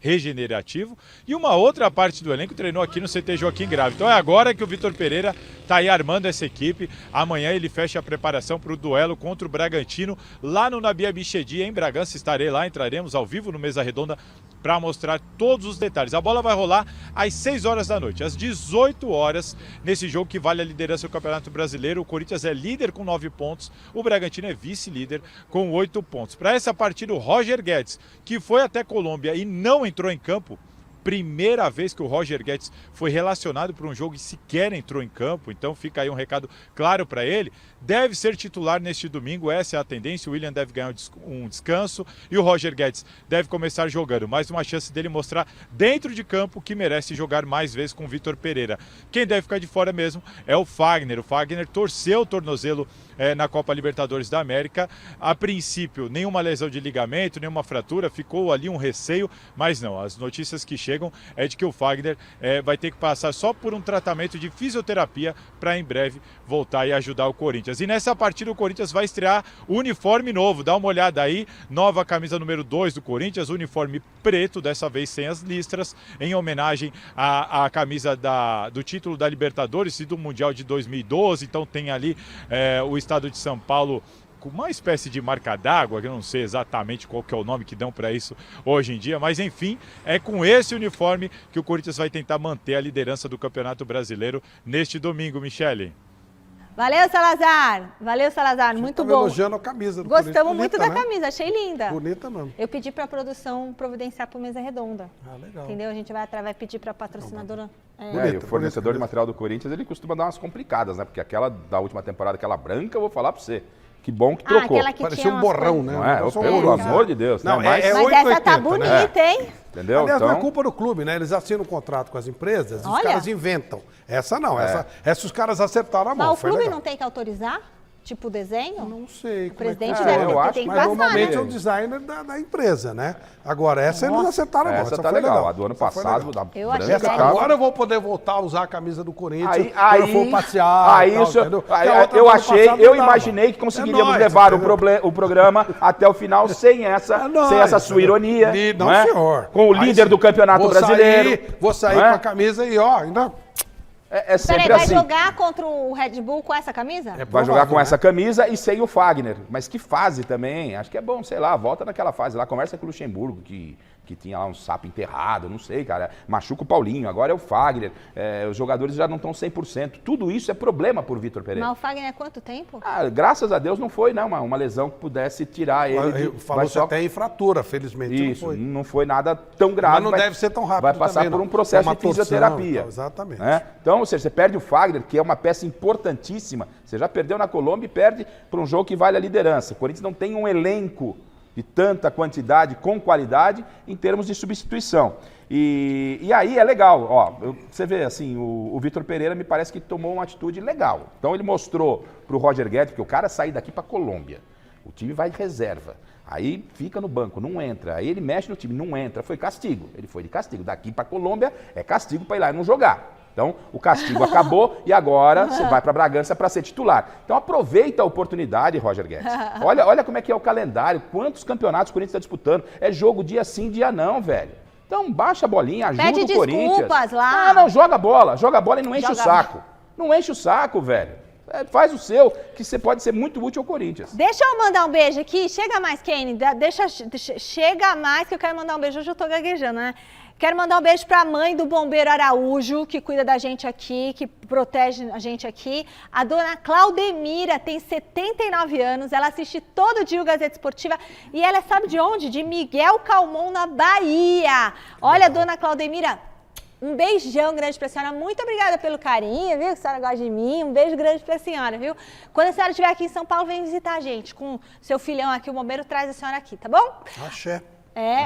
regenerativo, e uma outra parte do elenco treinou aqui no CT Joaquim Grave. Então é agora que o Vitor Pereira está aí armando essa equipe. Amanhã ele fecha a preparação para o duelo contra o Bragantino, lá no Nabi Abichedi, em Bragança. Estarei lá, entraremos ao vivo no Mesa Redonda para mostrar todos os detalhes. A bola vai rolar às 6 horas da noite, às 18 horas, nesse jogo que vale a liderança do Campeonato Brasileiro. O Corinthians é líder com 9 pontos, o Bragantino é vice-líder com 8 pontos. Para essa partida, o Roger Guedes, que foi até Colômbia e não entrou em campo, primeira vez que o Roger Guedes foi relacionado para um jogo e sequer entrou em campo, então fica aí um recado claro para ele. Deve ser titular neste domingo, essa é a tendência. O William deve ganhar um descanso e o Roger Guedes deve começar jogando. Mais uma chance dele mostrar dentro de campo que merece jogar mais vezes com o Vitor Pereira. Quem deve ficar de fora mesmo é o Fagner. O Fagner torceu o tornozelo na Copa Libertadores da América. A princípio, nenhuma lesão de ligamento, nenhuma fratura, ficou ali um receio, mas não. As notícias que chegam é de que o Fagner vai ter que passar só por um tratamento de fisioterapia para em breve voltar e ajudar o Corinthians. E nessa partida o Corinthians vai estrear o uniforme novo. Dá uma olhada aí, nova camisa número 2 do Corinthians, uniforme preto, dessa vez sem as listras, em homenagem à camisa do título da Libertadores e do Mundial de 2012. Então tem ali o estado de São Paulo com uma espécie de marca d'água, que eu não sei exatamente qual que é o nome que dão para isso hoje em dia, mas enfim, é com esse uniforme que o Corinthians vai tentar manter a liderança do Campeonato Brasileiro neste domingo, Michele. Valeu, Salazar. Valeu, Salazar. Muito bom. Elogiando a camisa do Gostamos muito da né? camisa, achei linda. Bonita mesmo. Eu pedi para a produção providenciar para Mesa Redonda. Ah, legal. Entendeu? A gente vai pedir para a patrocinadora. E o fornecedor de material do Corinthians, ele costuma dar umas complicadas, né? Porque aquela da última temporada, aquela branca, eu vou falar para você. Que bom que trocou. Aquela que parecia um borrão, né? Não é? Pelo amor de Deus. Não, né? Mas essa tá bonita, hein? Entendeu? Aliás, então... não é culpa do clube, né? Eles assinam um contrato com as empresas e os Olha. caras inventam. Essa não, essa os caras acertaram a mão. Mas o foi clube legal. não tem que autorizar? Tipo desenho? Não sei. O presidente é. deve Eu ter, acho, tem que Mas passar, normalmente né? é o designer da empresa, né? Agora, essa eles acertaram a mão. Essa tá foi legal. A do ano Essa foi passado, legal. da Eu branca, achei Essa, legal. agora eu vou poder voltar a usar a camisa do Corinthians Aí, quando eu for passear. aí e tal, isso, entendeu? aí, Que a outra eu do ano achei, passado eu não dava. imaginei que conseguiríamos nóis, levar entendeu? o programa até o final sem essa sua ironia. Não, é? senhor. Com o Aí líder sim. do Campeonato Brasileiro. Vou sair não é? com a camisa e ó, ainda... É sempre Peraí, vai assim. jogar contra o Red Bull com essa camisa? Vai jogar com né? essa camisa e sem o Fagner. Mas que fase também. Acho que é bom, sei lá, volta naquela fase lá. Conversa com o Luxemburgo, que tinha lá um sapo enterrado, não sei, cara. Machuca o Paulinho, agora é o Fagner. Os jogadores já não estão 100%. Tudo isso é problema por Vitor Pereira. Mas o Fagner é quanto tempo? Graças a Deus não foi, não, uma lesão que pudesse tirar ele. Falou-se até em fratura, felizmente. Isso, não foi nada tão grave. Mas não deve ser tão rápido Vai passar também, por não. um processo É uma de fisioterapia. torção, exatamente. Né? Então, ou seja, você perde o Fagner, que é uma peça importantíssima. Você já perdeu na Colômbia e perde para um jogo que vale a liderança. O Corinthians não tem um elenco de tanta quantidade, com qualidade, em termos de substituição. E aí é legal, ó, você vê assim, o Vitor Pereira me parece que tomou uma atitude legal. Então ele mostrou para o Roger Guedes, porque o cara sair daqui para Colômbia, o time vai de reserva, aí fica no banco, não entra, aí ele mexe no time, não entra, foi castigo, ele foi de castigo, daqui para Colômbia é castigo para ir lá e não jogar. Então, o castigo acabou e agora você vai para Bragança para ser titular. Então, aproveita a oportunidade, Roger Guedes. Olha como é que é o calendário, quantos campeonatos o Corinthians está disputando. É jogo dia sim, dia não, velho. Então, baixa a bolinha, ajuda Pede o Corinthians. desculpas lá. Não, joga a bola e não enche o saco. Não enche o saco, velho. Faz o seu, que você pode ser muito útil ao Corinthians. Deixa eu mandar um beijo aqui. Chega mais, Kenny. Chega mais que eu quero mandar um beijo. Hoje eu tô gaguejando, né? Quero mandar um beijo para a mãe do bombeiro Araújo, que cuida da gente aqui, que protege a gente aqui. A dona Claudemira tem 79 anos, ela assiste todo dia o Gazeta Esportiva e ela sabe de onde? De Miguel Calmon, na Bahia. Olha, dona Claudemira, um beijão grande para a senhora. Muito obrigada pelo carinho, viu? Que a senhora gosta de mim. Um beijo grande para a senhora, viu? Quando a senhora estiver aqui em São Paulo, vem visitar a gente. Com seu filhão aqui, o bombeiro, traz a senhora aqui, tá bom? Axé.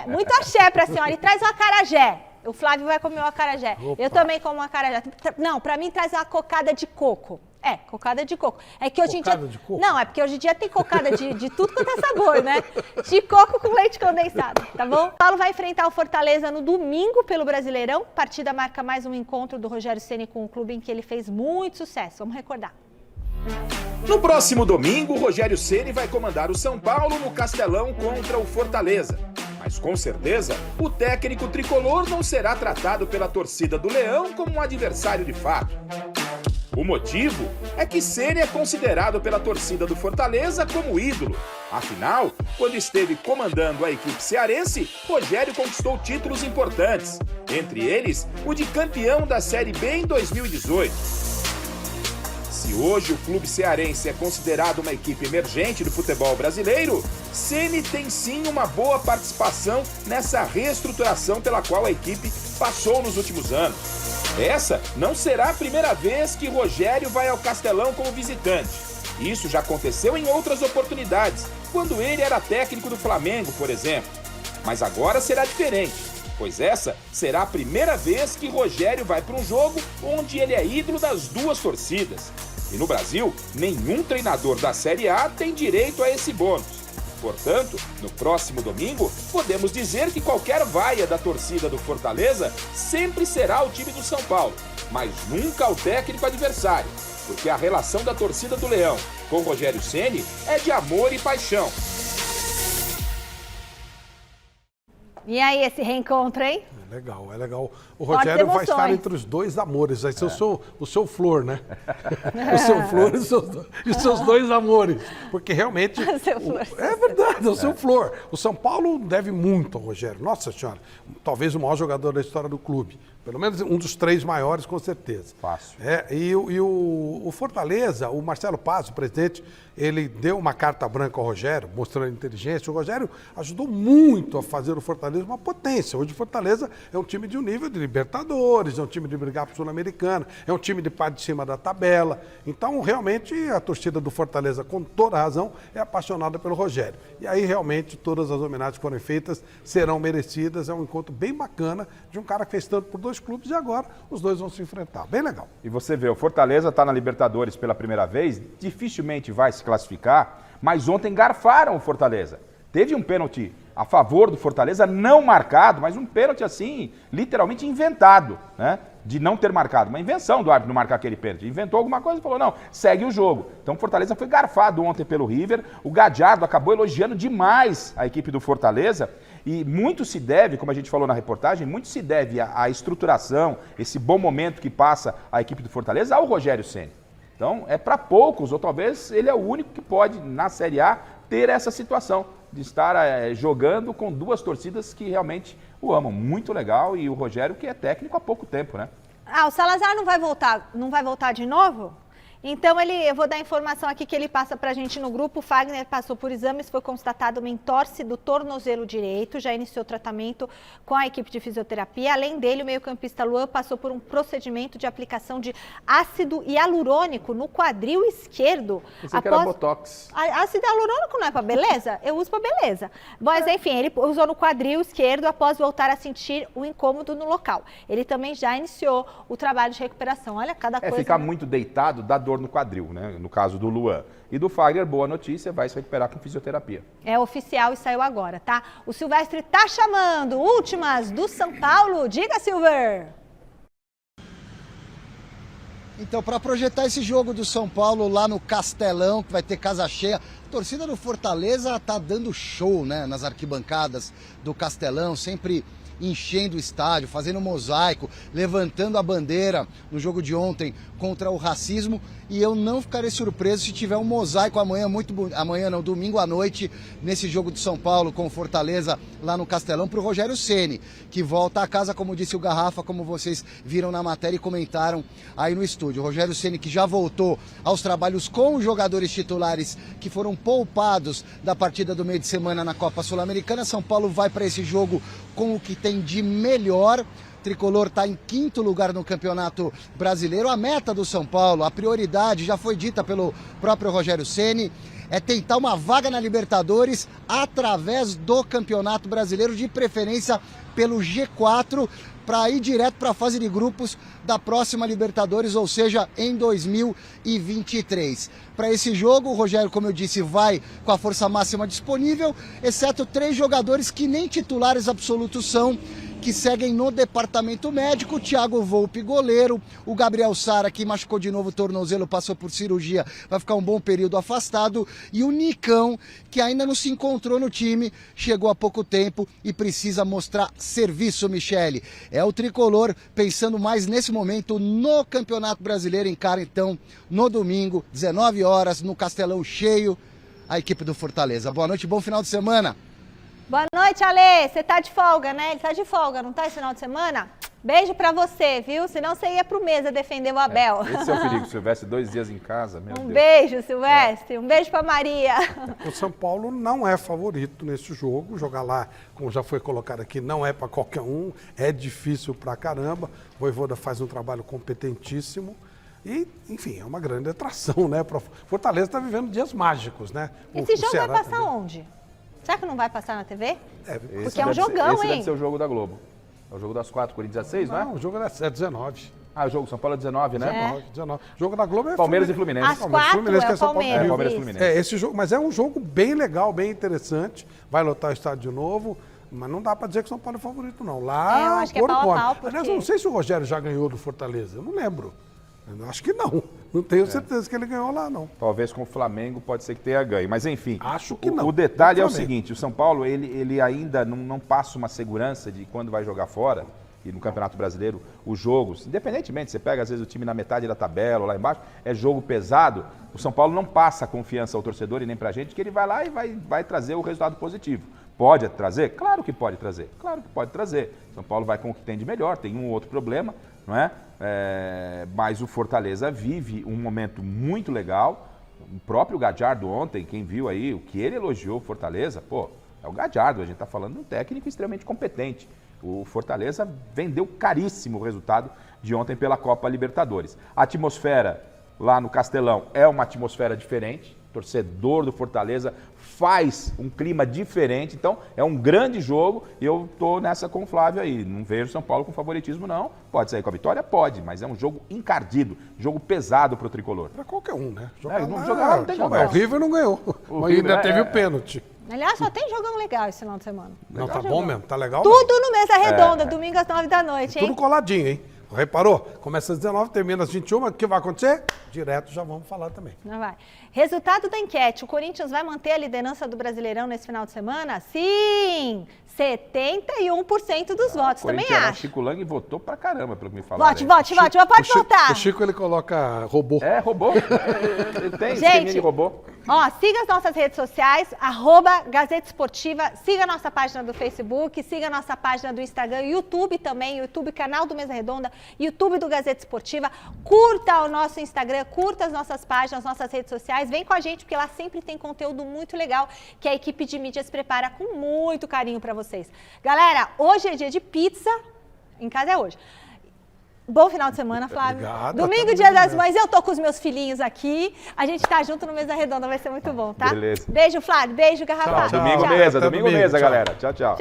Muito axé pra senhora. E traz um acarajé. O Flávio vai comer um acarajé. Opa. Eu também como um acarajé. Não, pra mim traz uma cocada de coco. Cocada de coco. É que hoje em dia... Cocada de coco? Não, é porque hoje em dia tem cocada de tudo quanto é sabor, né? De coco com leite condensado, tá bom? O Paulo vai enfrentar o Fortaleza no domingo pelo Brasileirão. A partida marca mais um encontro do Rogério Ceni com o clube em que ele fez muito sucesso. Vamos recordar. No próximo domingo, Rogério Ceni vai comandar o São Paulo no Castelão contra o Fortaleza. Mas com certeza, o técnico tricolor não será tratado pela torcida do Leão como um adversário de fato. O motivo é que Ceni é considerado pela torcida do Fortaleza como ídolo. Afinal, quando esteve comandando a equipe cearense, Rogério conquistou títulos importantes, entre eles o de campeão da Série B em 2018. Se hoje o clube cearense é considerado uma equipe emergente do futebol brasileiro, Ceni tem sim uma boa participação nessa reestruturação pela qual a equipe passou nos últimos anos. Essa não será a primeira vez que Rogério vai ao Castelão como visitante. Isso já aconteceu em outras oportunidades, quando ele era técnico do Flamengo, por exemplo. Mas agora será diferente, pois essa será a primeira vez que Rogério vai para um jogo onde ele é ídolo das duas torcidas. E no Brasil, nenhum treinador da Série A tem direito a esse bônus. Portanto, no próximo domingo, podemos dizer que qualquer vaia da torcida do Fortaleza sempre será o time do São Paulo, mas nunca o técnico adversário, porque a relação da torcida do Leão com Rogério Ceni é de amor e paixão. E aí, esse reencontro, hein? É legal, é legal. O Rogério vai estar entre os dois amores. Vai ser o seu Flor, né? O seu Flor e os seus dois amores. Porque realmente... é verdade, é o seu Flor. O São Paulo deve muito ao Rogério. Nossa Senhora, talvez o maior jogador da história do clube. Pelo menos um dos 3 maiores, com certeza. Fácil. E o Fortaleza, o Marcelo Paz, o presidente, ele deu uma carta branca ao Rogério, mostrando inteligência. O Rogério ajudou muito a fazer o Fortaleza uma potência. Hoje o Fortaleza é um time de um nível de Libertadores, é um time de brigar para o Sul-Americana, é um time de parte de cima da tabela. Então, realmente, a torcida do Fortaleza, com toda razão, é apaixonada pelo Rogério. E aí, realmente, todas as homenagens que forem feitas serão merecidas. É um encontro bem bacana de um cara que fez tanto por 2 clubes e agora os 2 vão se enfrentar. Bem legal. E você vê, o Fortaleza está na Libertadores pela primeira vez, dificilmente vai se classificar, mas ontem garfaram o Fortaleza. Teve um pênalti a favor do Fortaleza, não marcado, mas um pênalti assim, literalmente inventado, né? De não ter marcado. Uma invenção do árbitro não marcar aquele pênalti. Inventou alguma coisa e falou, não, segue o jogo. Então o Fortaleza foi garfado ontem pelo River. O Gadiardo acabou elogiando demais a equipe do Fortaleza. E muito se deve, como a gente falou na reportagem, muito se deve à estruturação, esse bom momento que passa a equipe do Fortaleza ao Rogério Ceni. Então é para poucos, ou talvez ele é o único que pode, na Série A, ter essa situação de estar jogando com 2 torcidas que realmente o amam. Muito legal. E o Rogério, que é técnico há pouco tempo, né? O Salazar não vai voltar de novo? Então, eu vou dar informação aqui que ele passa para a gente no grupo. O Fagner passou por exames, foi constatado uma entorse do tornozelo direito, já iniciou tratamento com a equipe de fisioterapia. Além dele, o meio-campista Luan passou por um procedimento de aplicação de ácido hialurônico no quadril esquerdo. Pensei que era botox. Ácido hialurônico não é para beleza? Eu uso para beleza. Mas, enfim, ele usou no quadril esquerdo após voltar a sentir o incômodo no local. Ele também já iniciou o trabalho de recuperação. Olha, cada coisa... Ficar muito deitado dá dor no quadril, né? No caso do Luan. E do Fagner, boa notícia, vai se recuperar com fisioterapia. É oficial e saiu agora, tá? O Silvestre tá chamando. Últimas do São Paulo. Diga, Silver! Então, para projetar esse jogo do São Paulo lá no Castelão, que vai ter casa cheia, a torcida do Fortaleza tá dando show, né? Nas arquibancadas do Castelão, sempre enchendo o estádio, fazendo mosaico, levantando a bandeira no jogo de ontem contra o racismo. E eu não ficarei surpreso se tiver um mosaico domingo à noite, nesse jogo de São Paulo com o Fortaleza lá no Castelão, para o Rogério Ceni, que volta a casa, como disse o Garrafa, como vocês viram na matéria e comentaram aí no estúdio. O Rogério Ceni, que já voltou aos trabalhos com os jogadores titulares que foram poupados da partida do meio de semana na Copa Sul-Americana. São Paulo vai para esse jogo com o que tem de melhor. O Tricolor está em 5º lugar no Campeonato Brasileiro. A meta do São Paulo, a prioridade, já foi dita pelo próprio Rogério Ceni, é tentar uma vaga na Libertadores através do Campeonato Brasileiro, de preferência pelo G4, para ir direto para a fase de grupos da próxima Libertadores, ou seja, em 2023. Para esse jogo, o Rogério, como eu disse, vai com a força máxima disponível, exceto 3 jogadores que nem titulares absolutos são, que seguem no departamento médico: o Thiago Volpi, goleiro, o Gabriel Sara, que machucou de novo o tornozelo, passou por cirurgia, vai ficar um bom período afastado, e o Nicão, que ainda não se encontrou no time, chegou há pouco tempo e precisa mostrar serviço, Michele. É o Tricolor pensando mais nesse momento no Campeonato Brasileiro. Encara então no domingo, 19 horas, no Castelão cheio, a equipe do Fortaleza. Boa noite, bom final de semana. Boa noite, Ale. Você tá de folga, né? Ele tá de folga, não tá, esse final de semana? Beijo pra você, viu? Senão você ia pro Mesa defender o Abel. Esse é o perigo, Silvestre, 2 dias em casa, meu Deus. Beijo, Silvestre. Um beijo pra Maria. O São Paulo não é favorito nesse jogo. Jogar lá, como já foi colocado aqui, não é para qualquer um. É difícil pra caramba. O Vojvoda faz um trabalho competentíssimo. E, enfim, é uma grande atração, né? Fortaleza está vivendo dias mágicos, né? Esse jogo vai passar onde? Será que não vai passar na TV? Porque é um jogão, esse hein? deve ser o jogo da Globo. É o jogo das 4, Corinthians 16, não é? Não, o jogo é 19. Ah, o jogo São Paulo é 19, né? 19. O jogo da Globo é Palmeiras e Fluminense. Às 4 é o Palmeiras. Palmeiras e Fluminense. Esse jogo, mas é um jogo bem legal, bem interessante. Vai lotar o estádio de novo. Mas não dá para dizer que o São Paulo é favorito, não. Lá, eu acho que é pau a pau, porque... Aliás, eu não sei se o Rogério já ganhou do Fortaleza. Eu não lembro. Eu acho que não. Não tenho certeza que ele ganhou lá, não. Talvez com o Flamengo pode ser que tenha ganho. Mas, enfim, acho que não. O detalhe é o seguinte, o São Paulo, ele ainda não passa uma segurança de quando vai jogar fora, e no Campeonato Brasileiro, os jogos, independentemente, você pega às vezes o time na metade da tabela ou lá embaixo, é jogo pesado, o São Paulo não passa a confiança ao torcedor e nem pra gente que ele vai lá e vai trazer o resultado positivo. Pode trazer? Claro que pode trazer. Claro que pode trazer. São Paulo vai com o que tem de melhor, tem um ou outro problema, não é? Mas o Fortaleza vive um momento muito legal. O próprio Gadiardo ontem, quem viu aí, o que ele elogiou o Fortaleza, pô, é o Gadiardo, a gente está falando de um técnico extremamente competente. O Fortaleza vendeu caríssimo o resultado de ontem pela Copa Libertadores. A atmosfera lá no Castelão é uma atmosfera diferente. O torcedor do Fortaleza faz um clima diferente. Então, é um grande jogo e eu tô nessa com o Flávio aí. Não vejo São Paulo com favoritismo, não. Pode sair com a vitória? Pode, mas é um jogo encardido, jogo pesado pro tricolor. Para qualquer um, né? Não tem conversa. O River não ganhou. Ainda teve o pênalti. Aliás, só tem jogão legal esse final de semana. Não, tá bom mesmo, tá legal. Tudo no Mesa Redonda, domingo às 9 da noite, hein? Tudo coladinho, hein? Reparou? Começa às 19, termina às 21, o que vai acontecer? Direto já vamos falar também. Não vai. Resultado da enquete, o Corinthians vai manter a liderança do Brasileirão nesse final de semana? Sim! 71% dos votos, também acho. Chico Lang votou pra caramba, pelo que me falaram. Vote, pode voltar. O Chico, ele coloca robô. Robô. Ele tem esqueminha de robô. Ó, siga as nossas redes sociais, @Gazeta Esportiva, siga a nossa página do Facebook, siga a nossa página do Instagram, YouTube também, YouTube, canal do Mesa Redonda, YouTube do Gazeta Esportiva, curta o nosso Instagram, curta as nossas páginas, nossas redes sociais, vem com a gente, porque lá sempre tem conteúdo muito legal, que a equipe de mídias prepara com muito carinho para vocês. Galera, hoje é dia de pizza, em casa é hoje. Bom final de semana, Flávio. Obrigado, Domingo, dia das mães, eu tô com os meus filhinhos aqui. A gente tá junto no Mesa Redonda, vai ser muito bom, tá? Beleza. Beijo, Flávio. Beijo, Garrafada. Domingo Tchau. mesa, galera. Tchau. Tchau.